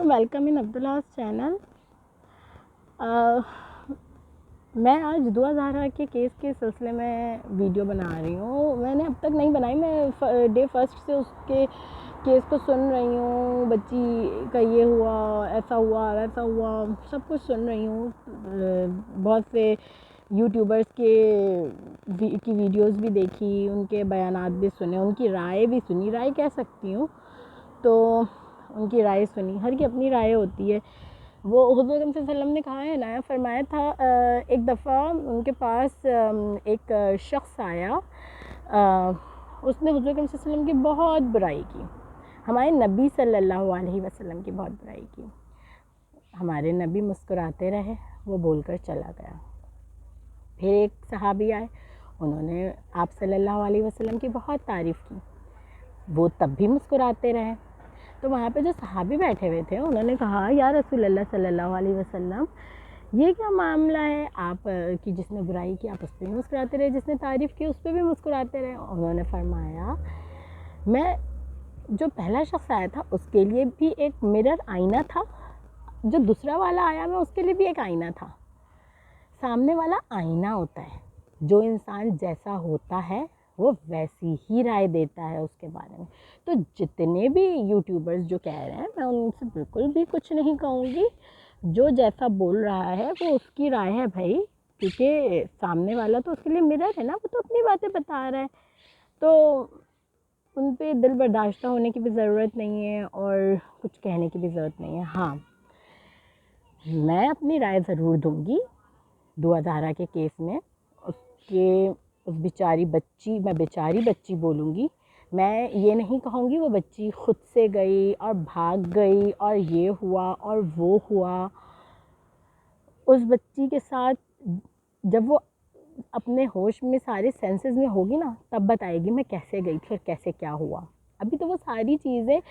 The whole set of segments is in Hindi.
To welcome in Abdullah's channel. मैं आज दुआ ज़हरा के केस के सिलसिले में वीडियो बना रही हूँ। मैंने अब तक नहीं बनाई, मैं डे फर्स्ट से उसके केस को सुन रही हूँ। बच्ची का ये हुआ, ऐसा हुआ, वैसा हुआ, सब कुछ सुन रही हूँ। बहुत से यूट्यूबर्स की वीडियोस भी देखी, उनके बयानात भी सुने, उनकी राय भी सुनी, राय कह सकती हूँ तो उनकी राय सुनी। हर की अपनी राय होती है। वो हुज़ूर सल्लल्लाहु अलैहि वसल्लम ने कहा है ना, फरमाया था एक दफ़ा उनके पास एक शख्स आया, उसने हुज़ूर सल्लल्लाहु अलैहि वसल्लम की बहुत बुराई की, हमारे नबी सल्लल्लाहु अलैहि वसल्लम की बहुत बुराई की। हमारे नबी मुस्कुराते रहे, वो बोलकर चला गया। फिर एक सहाबी आए, उन्होंने आप सल्लल्लाहु अलैहि वसल्लम की बहुत तारीफ़ की, वो तब भी मुस्कुराते रहे। तो वहाँ पे जो सहाबी बैठे हुए थे, उन्होंने कहा, या रसूल अल्लाह सल्लल्लाहु अलैहि वसल्लम, ये क्या मामला है आप कि जिसने बुराई की आप उस पर भी मुस्कुराते रहे, जिसने तारीफ़ की उस पर भी मुस्कुराते रहे। उन्होंने फरमाया, मैं जो पहला शख्स आया था उसके लिए भी एक मिरर आईना था, जो दूसरा वाला आया मैं उसके लिए भी एक आईना था। सामने वाला आईना होता है, जो इंसान जैसा होता है वो वैसी ही राय देता है उसके बारे में। तो जितने भी यूट्यूबर्स जो कह रहे हैं, मैं उनसे बिल्कुल भी कुछ नहीं कहूँगी। जो जैसा बोल रहा है वो उसकी राय है भाई, क्योंकि सामने वाला तो उसके लिए मिरर है ना, वो तो अपनी बातें बता रहा है। तो उन पे दिल बर्दाश्त होने की भी ज़रूरत नहीं है और कुछ कहने की भी ज़रूरत नहीं है। हाँ, मैं अपनी राय ज़रूर दूँगी दुआ ज़हरा के केस में। उस बेचारी बच्ची, मैं बेचारी बच्ची बोलूँगी, मैं ये नहीं कहूँगी वो बच्ची खुद से गई और भाग गई और ये हुआ और वो हुआ। उस बच्ची के साथ जब वो अपने होश में सारे सेंसेस में होगी ना, तब बताएगी मैं कैसे गई थी और कैसे क्या हुआ। अभी तो वो सारी चीज़ें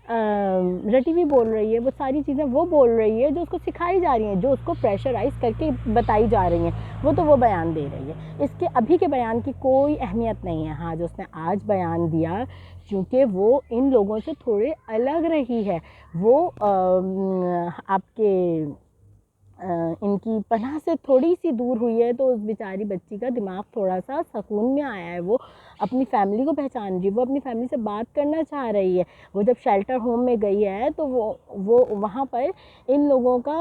रटी हुई बोल रही है, वो सारी चीज़ें वो बोल रही है जो उसको सिखाई जा रही हैं, जो उसको प्रेशराइज़ करके बताई जा रही हैं, वो तो वो बयान दे रही है। इसके अभी के बयान की कोई अहमियत नहीं है। हाँ, जो उसने आज बयान दिया, क्योंकि वो इन लोगों से थोड़े अलग रही है, वो आपके इनकी पनाह से थोड़ी सी दूर हुई है, तो उस बेचारी बच्ची का दिमाग थोड़ा सा सुकून में आया है। वो अपनी फैमिली को पहचान रही है, वो अपनी फैमिली से बात करना चाह रही है। वो जब शेल्टर होम में गई है तो वो वहाँ पर इन लोगों का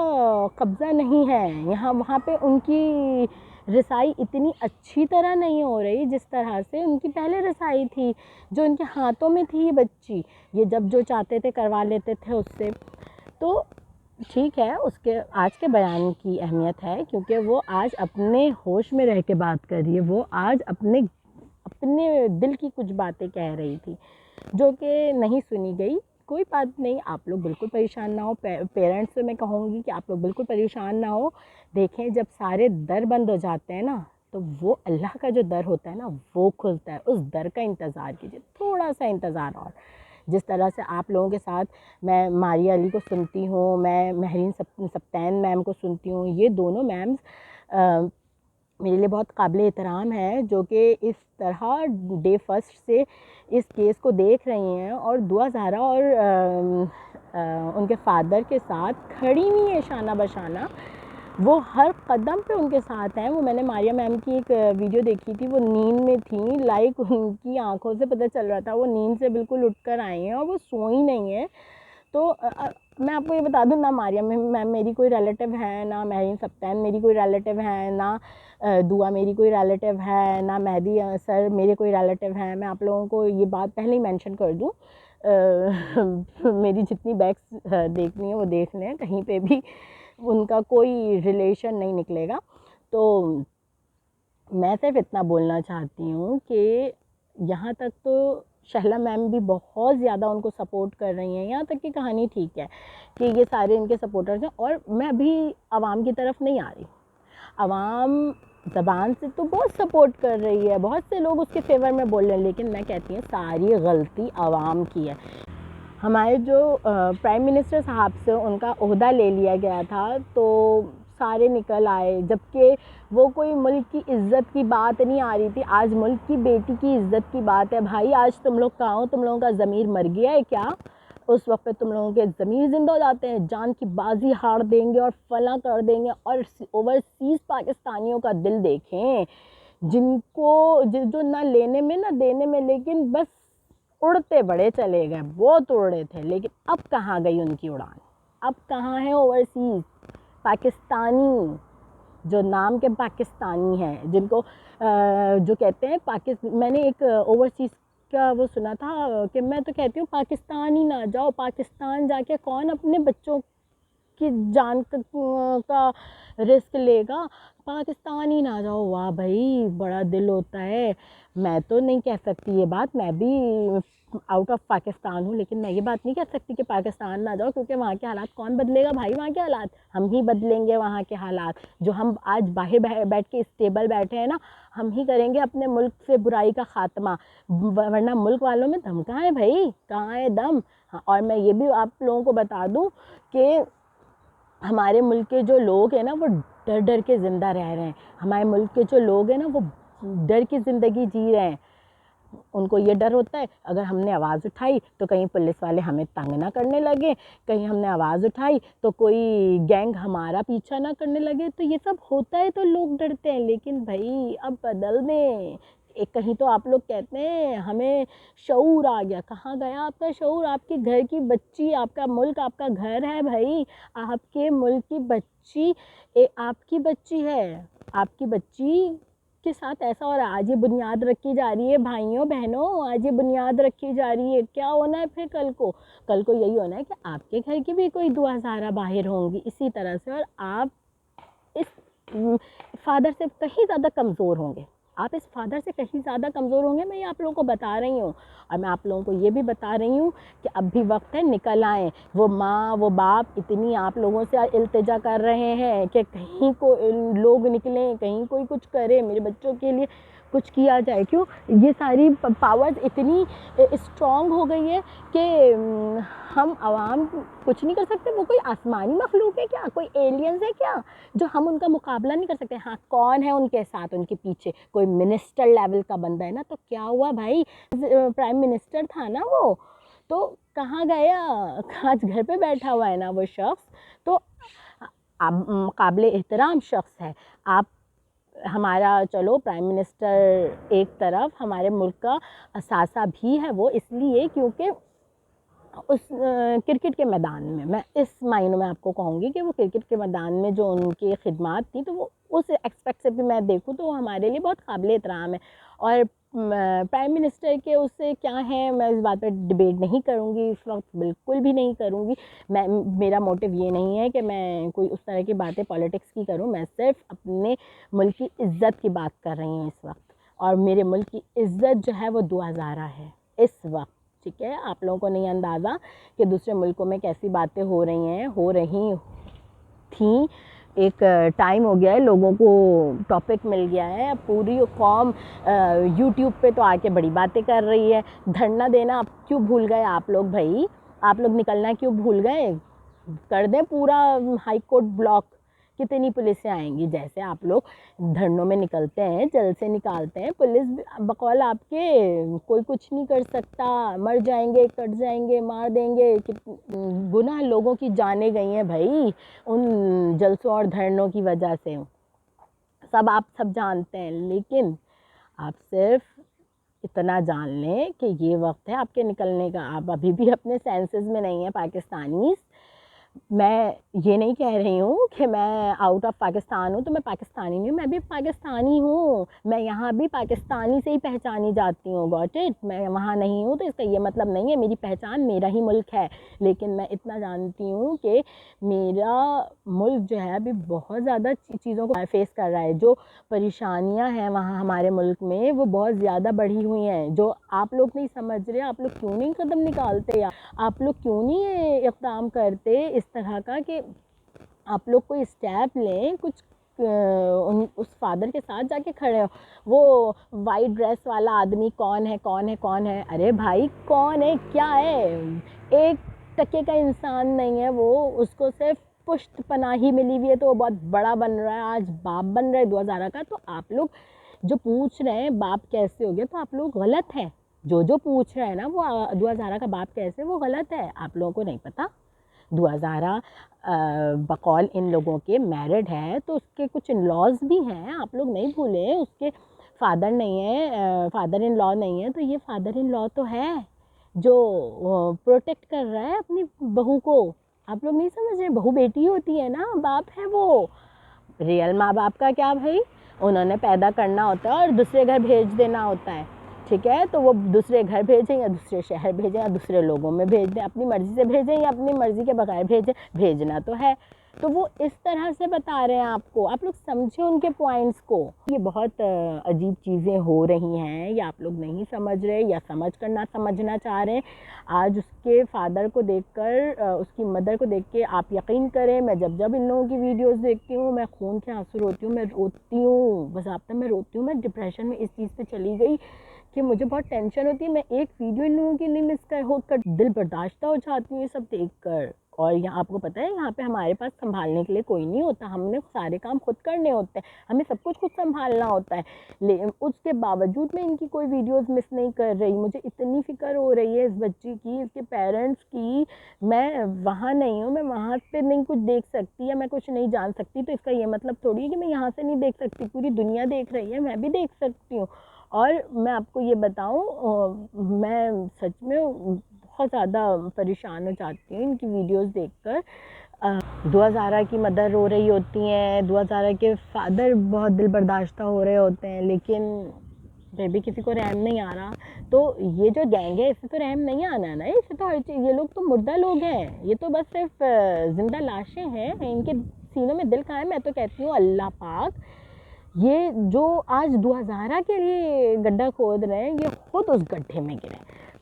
कब्ज़ा नहीं है, यहाँ वहाँ पे उनकी रसाई इतनी अच्छी तरह नहीं हो रही जिस तरह से उनकी पहले रसाई थी, जो उनके हाथों में थी। ये बच्ची ये जब जो चाहते थे करवा लेते थे उससे। तो ठीक है, उसके आज के बयान की अहमियत है, क्योंकि वो आज अपने होश में रह के बात कर रही है। वो आज अपने दिल की कुछ बातें कह रही थी जो कि नहीं सुनी गई। कोई बात नहीं, आप लोग बिल्कुल परेशान ना हो। पेरेंट्स से मैं कहूँगी कि आप लोग बिल्कुल परेशान ना हो। देखें, जब सारे दर बंद हो जाते हैं ना, तो वो अल्लाह का जो दर होता है ना, वो खुलता है। उस दर का इंतज़ार कीजिए, थोड़ा सा इंतज़ार और। जिस तरह से आप लोगों के साथ मैं मारिया अली को सुनती हूँ, मैं महरीन सप्तान मैम को सुनती हूँ, ये दोनों मैम्स मेरे लिए बहुत काबिल एहतराम है, जो कि इस तरह डे फर्स्ट से इस केस को देख रही हैं और दुआ ज़हरा और उनके फादर के साथ खड़ी हुई है शाना बशाना। वो हर कदम पे उनके साथ हैं। वो मैंने मारिया मैम की एक वीडियो देखी थी, वो नींद में थी, लाइक उनकी आंखों से पता चल रहा था वो नींद से बिल्कुल उठकर आई हैं और वो सोई नहीं है। तो मैं आपको ये बता दूँ, ना मारिया मैम मेरी कोई रिलेटिव है, ना महरीन सप्तान मेरी कोई रिलेटिव है, ना दुआ मेरी कोई रिलेटिव है, ना मेहदी सर मेरे कोई रिलेटिव हैं। मैं आप लोगों को ये बात पहले ही मेंशन कर दूँ। मेरी जितनी बैग्स देखनी है वो देख लें, कहीं पे भी उनका कोई रिलेशन नहीं निकलेगा। तो मैं सिर्फ इतना बोलना चाहती हूँ कि यहाँ तक तो शहला मैम भी बहुत ज़्यादा उनको सपोर्ट कर रही हैं। यहाँ तक की कहानी ठीक है कि ये सारे इनके सपोर्टर्स हैं, और मैं अभी आवाम की तरफ नहीं आ रही। आवाम ज़बान से तो बहुत सपोर्ट कर रही है, बहुत से लोग उसके फेवर में बोल रहे हैं, लेकिन मैं कहती हूँ सारी गलती आवाम की है। हमारे जो प्राइम मिनिस्टर साहब से उनका ओहदा ले लिया गया था, तो सारे निकल आए, जबकि वो कोई मुल्क की इज़्ज़त की बात नहीं आ रही थी। आज मुल्क की बेटी की इज़्ज़त की बात है। भाई, आज तुम लोग कहाँ हो? तुम लोगों का ज़मीर मर गया है क्या? उस वक्त पे तुम लोगों के ज़मीर ज़िंदा हो जाते हैं, जान की बाजी हार देंगे और फला कर देंगे। और ओवरसीज़ पाकिस्तानियों का दिल देखें, जिनको जो ना लेने में ना देने में, लेकिन बस उड़ते बड़े चले गए, बहुत उड़ रहे थे, लेकिन अब कहाँ गई उनकी उड़ान? अब कहाँ है ओवरसीज़ पाकिस्तानी, जो नाम के पाकिस्तानी हैं, जिनको जो कहते हैं मैंने एक ओवरसीज़ का वो सुना था कि मैं तो कहती हूँ पाकिस्तान ही ना जाओ, पाकिस्तान जाके कौन अपने बच्चों की जान का रिस्क लेगा, पाकिस्तान ही ना जाओ। वाह भाई, बड़ा दिल होता है। मैं तो नहीं कह सकती ये बात, मैं भी आउट ऑफ पाकिस्तान हूँ, लेकिन मैं ये बात नहीं कह सकती कि पाकिस्तान ना जाओ, क्योंकि वहाँ के हालात कौन बदलेगा भाई? वहाँ के हालात हम ही बदलेंगे। वहाँ के हालात जो हम आज बाहर बैठ के स्टेबल बैठे हैं ना, हम ही करेंगे अपने मुल्क से बुराई का ख़ात्मा, वरना मुल्क वालों में दम कहाँ है भाई? कहाँ है दम? हाँ, और मैं ये भी आप लोगों को बता दूँ कि हमारे मुल्क के जो लोग हैं ना, वो डर डर के ज़िंदा रह रहे हैं। हमारे मुल्क के जो लोग हैं ना, वो डर की ज़िंदगी जी रहे हैं। उनको ये डर होता है, अगर हमने आवाज़ उठाई तो कहीं पुलिस वाले हमें तंग ना करने लगे, कहीं हमने आवाज़ उठाई तो कोई गैंग हमारा पीछा ना करने लगे। तो ये सब होता है तो लोग डरते हैं, लेकिन भाई अब बदल दें। एक कहीं तो आप लोग कहते हैं हमें शऊर आ गया, कहाँ गया आपका शऊर? आपके घर की बच्ची, आपका मुल्क आपका घर है भाई, आपके मुल्क की बच्ची आपकी बच्ची है, आपकी बच्ची के साथ ऐसा हो रहा है। आज ये बुनियाद रखी जा रही है भाइयों बहनों, आज ये बुनियाद रखी जा रही है। क्या होना है फिर कल को? कल को यही होना है कि आपके घर की भी कोई दुआ ज़ारा बाहर होंगी इसी तरह से, और आप इस फादर से कहीं ज़्यादा कमज़ोर होंगे, आप इस फादर से कहीं ज़्यादा कमज़ोर होंगे। मैं ये आप लोगों को बता रही हूँ, और मैं आप लोगों को ये भी बता रही हूँ कि अब भी वक्त है, निकल आएँ। वो माँ वो बाप इतनी आप लोगों से इल्तिजा कर रहे हैं कि कहीं को लोग निकलें, कहीं कोई कुछ करे, मेरे बच्चों के लिए कुछ किया जाए। क्यों? ये सारी पावर्स इतनी स्ट्रॉन्ग हो गई है कि हम आवाम कुछ नहीं कर सकते। वो कोई आसमानी मखलूक है क्या? कोई एलियंस है क्या जो हम उनका मुकाबला नहीं कर सकते? हाँ, कौन है उनके साथ, उनके पीछे? कोई मिनिस्टर लेवल का बंदा है ना। तो क्या हुआ भाई, प्राइम मिनिस्टर था ना वो, तो कहाँ गया? आज घर पे बैठा हुआ है ना वो शख्स। तो काबिल एहतराम शख्स है। आप हमारा चलो प्राइम मिनिस्टर एक तरफ, हमारे मुल्क का असासा भी है वो, इसलिए क्योंकि उस क्रिकेट के मैदान में, मैं इस मायने में आपको कहूँगी कि वो क्रिकेट के मैदान में जो उनकी खिदमात थी, तो वो उस एस्पेक्ट से भी मैं देखूँ तो वो हमारे लिए बहुत काबिल एहतराम है। और प्राइम मिनिस्टर के उससे क्या है, मैं इस बात पर डिबेट नहीं करूँगी इस वक्त, बिल्कुल भी नहीं करूँगी। मेरा मोटिव ये नहीं है कि मैं कोई उस तरह की बातें पॉलिटिक्स की करूँ, मैं सिर्फ अपने मुल्क की इज़्ज़त की बात कर रही हूँ इस वक्त। और मेरे मुल्क की इज़्ज़त जो है वो दुआ ज़ारा है इस वक्त। ठीक है, आप लोगों को नहीं अंदाज़ा कि दूसरे मुल्कों में कैसी बातें हो रही हैं, हो रही थी। एक टाइम हो गया है, लोगों को टॉपिक मिल गया है, पूरी कौम यूट्यूब पे तो आके बड़ी बातें कर रही है। धरना देना आप क्यों भूल गए आप लोग भाई? आप लोग निकलना क्यों भूल गए? कर दें पूरा हाई कोर्ट ब्लॉक, कितनी पुलिसें आएंगी? जैसे आप लोग धरनों में निकलते हैं, जल से निकालते हैं, पुलिस बकौल आपके कोई कुछ नहीं कर सकता, मर जाएंगे, कट जाएंगे, मार देंगे। गुनाह लोगों की जाने गई हैं भाई उन जलसों और धरनों की वजह से, सब आप सब जानते हैं। लेकिन आप सिर्फ इतना जान लें कि ये वक्त है आपके निकलने का। आप अभी भी अपने सेंसेस में नहीं है पाकिस्तानीज़। मैं ये नहीं कह रही हूँ कि मैं आउट ऑफ पाकिस्तान हूँ तो मैं पाकिस्तानी नहीं हूँ, मैं भी पाकिस्तानी हूँ। मैं यहाँ भी पाकिस्तानी से ही पहचानी जाती हूँ, गॉट इट। मैं वहाँ नहीं हूँ तो इसका ये मतलब नहीं है मेरी पहचान मेरा ही मुल्क है। लेकिन मैं इतना जानती हूँ कि मेरा मुल्क जो है अभी बहुत ज़्यादा चीज़ों को फेस कर रहा है। जो परेशानियाँ हैं वहाँ हमारे मुल्क में वो बहुत ज़्यादा बढ़ी हुई हैं, जो आप लोग नहीं समझ रहे। आप लोग क्यों नहीं कदम निकालते, या आप लोग क्यों नहीं इक़दाम करते इस तरह का कि आप लोग कोई स्टेप लें, कुछ उस फादर के साथ जाके खड़े हो। वो वाइट ड्रेस वाला आदमी कौन है, कौन है, कौन है? अरे भाई कौन है, क्या है? 1% का इंसान नहीं है वो, उसको सिर्फ पुश्त पनाही मिली हुई है तो वो बहुत बड़ा बन रहा है, आज बाप बन रहा है 2000 का। तो आप लोग जो पूछ रहे हैं बाप कैसे हो गया, तो आप लोग गलत हैं। जो पूछ रहा है ना वो दुआ ज़हरा का बाप कैसे, वो गलत है। आप लोगों को नहीं पता, दुआ ज़हरा बकौल इन लोगों के मैरिड है, तो उसके कुछ इन लॉज भी हैं, आप लोग नहीं भूलें। उसके फादर नहीं है, फादर इन लॉ नहीं है, तो ये फादर इन लॉ तो है जो प्रोटेक्ट कर रहा है अपनी बहू को। आप लोग नहीं समझ रहे, बहू बेटी होती है ना, बाप है वो। रियल माँ बाप का क्या भाई, उन्होंने पैदा करना होता है और दूसरे घर भेज देना होता है, ठीक है। तो वो दूसरे घर भेजें या दूसरे शहर भेजें या दूसरे लोगों में भेज दें, अपनी मर्ज़ी से भेजें या अपनी मर्ज़ी के बगैर भेजें, भेजना तो है। तो वो इस तरह से बता रहे हैं आपको, आप लोग समझें उनके पॉइंट्स को। ये बहुत अजीब चीज़ें हो रही हैं, या आप लोग नहीं समझ रहे या समझ कर ना समझना चाह रहे हैं। आज उसके फादर को देखकर, उसकी मदर को देख के आप यकीन करें, मैं जब जब इन लोगों की वीडियोस देखती हूँ मैं खून के आंसू रोती हूँ, मैं रोती हूँ, बज़ाब्ता मैं रोती हूँ। मैं डिप्रेशन में इस चीज़ पे चली गई कि मुझे बहुत टेंशन होती है। मैं एक वीडियो इन लोगों की नहीं मिस होकर दिल बर्दाश्त हो जाती हूँ ये सब देख कर। और यहाँ आपको पता है, यहाँ पे हमारे पास संभालने के लिए कोई नहीं होता, हमने सारे काम खुद करने होते हैं, हमें सब कुछ खुद संभालना होता है। लेकिन उसके बावजूद मैं इनकी कोई वीडियोस मिस नहीं कर रही। मुझे इतनी फ़िक्र हो रही है इस बच्ची की, इसके पेरेंट्स की। मैं वहाँ नहीं हूँ, मैं वहाँ पे नहीं कुछ देख सकती या मैं कुछ नहीं जान सकती, तो इसका ये मतलब थोड़ी है कि मैं यहाँ से नहीं देख सकती। पूरी दुनिया देख रही है, मैं भी देख सकती हूँ। और मैं आपको ये बताऊँ, मैं सच में बहुत ज़्यादा परेशान हो जाती हूँ इनकी वीडियोस देखकर। दुआ ज़हरा की मदर रो रही होती हैं, दुआ ज़हरा के फादर बहुत दिल बर्दाश्ता हो रहे होते हैं, लेकिन फिर भी किसी को रहम नहीं आ रहा। तो ये जो गैंग है, इससे तो रहम नहीं आना ना, इससे तो हर चीज़, ये लोग तो मुर्दा लोग हैं, ये तो बस सिर्फ ज़िंदा लाशें हैं, इनके सीनों में दिल कहाँ है। मैं तो कहती हूँ अल्लाह पाक, ये जो आज दुआ ज़हरा के लिए गड्ढा खोद रहे हैं, ये खुद उस गड्ढे में गिरे।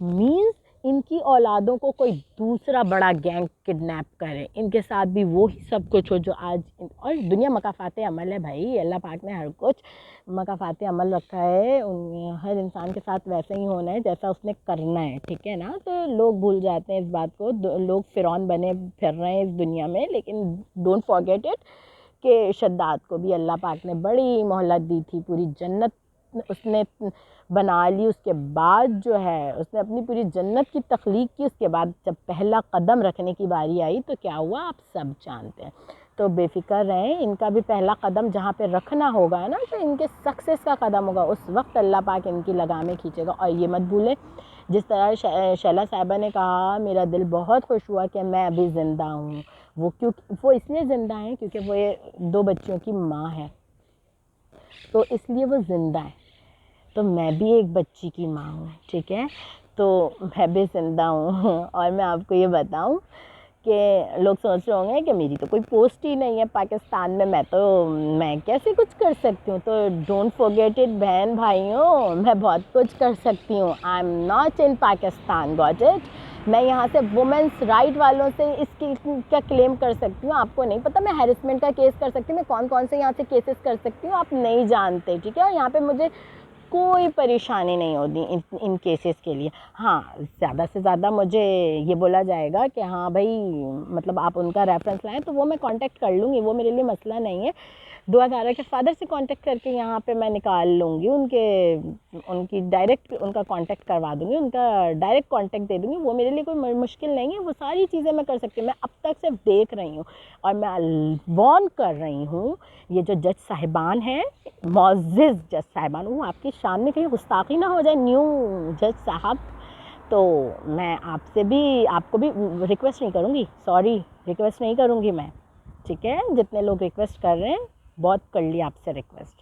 मीन्स इनकी औलादों को कोई दूसरा बड़ा गैंग किडनैप करे, इनके साथ भी वो ही सब कुछ हो जो आज और दुनिया मकाफ़ाते अमल है भाई। अल्लाह पाक ने हर कुछ मकाफ़ाते अमल रखा है, हर इंसान के साथ वैसे ही होना है जैसा उसने करना है, ठीक है ना। तो लोग भूल जाते हैं इस बात को, लोग फ़िरौन बने फिर रहे हैं इस दुनिया में, लेकिन डोंट फॉरगेट इट कि शद्दाद को भी अल्लाह पाक ने बड़ी मोहलत दी थी, पूरी जन्नत उसने बना ली। उसके बाद जो है उसने अपनी पूरी जन्नत की तख्लीक की, उसके बाद जब पहला कदम रखने की बारी आई तो क्या हुआ आप सब जानते हैं। तो बेफिक्र रहें, इनका भी पहला कदम जहाँ पे रखना होगा ना, तो इनके सक्सेस का कदम होगा, उस वक्त अल्लाह पाक इनकी लगामें खींचेगा। और ये मत भूलें, जिस तरह शैला साहिबा ने कहा, मेरा दिल बहुत खुश हुआ कि मैं अभी ज़िंदा हूँ। वो इसलिए ज़िंदा हैं क्योंकि वो ये 2 बच्चियों की माँ है, तो इसलिए वो ज़िंदा है। तो मैं भी एक बच्ची की माँ हूँ, ठीक है, तो मैं भी ज़िंदा हूँ। और मैं आपको ये बताऊँ कि लोग सोच रहे होंगे कि मेरी तो कोई पोस्ट ही नहीं है पाकिस्तान में, मैं कैसे कुछ कर सकती हूँ। तो डोंट फॉरगेट इट बहन भाइयों, मैं बहुत कुछ कर सकती हूँ। I am not in Pakistan, got it. मैं यहाँ से वुमेंस राइट वालों से इसकी का क्लेम कर सकती हूँ, आपको नहीं पता। मैं हैरेसमेंट का केस कर सकती हूँ, मैं कौन कौन से यहाँ से केसेस कर सकती हूँ आप नहीं जानते, ठीक है। और यहाँ पे मुझे कोई परेशानी नहीं होती इन केसेस के लिए। हाँ, ज़्यादा से ज़्यादा मुझे ये बोला जाएगा कि हाँ भाई, मतलब आप उनका रेफरेंस लाएं, तो वो मैं कांटेक्ट कर लूँगी, वो मेरे लिए मसला नहीं है। दुआ ज़हरा के फादर से कांटेक्ट करके यहाँ पे मैं निकाल लूँगी, उनकी डायरेक्ट उनका कांटेक्ट करवा दूँगी, उनका डायरेक्ट कांटेक्ट दे दूँगी, वो मेरे लिए कोई मुश्किल नहीं है। वो सारी चीज़ें मैं कर सकती हूँ। मैं अब तक सिर्फ देख रही हूँ और मैं वार्न कर रही हूँ, ये जो जज साहिबान हैं, मुअज़्ज़िज़ जज साहिबान, वो आपकी शान में कहीं गुस्ताखी ना हो जाए न्यू जज साहब। तो मैं आपसे भी, आपको भी रिक्वेस्ट नहीं करूँगी, सॉरी, रिक्वेस्ट नहीं करूँगी मैं, ठीक है। जितने लोग रिक्वेस्ट कर रहे हैं, बहुत कर ली आपसे रिक्वेस्ट।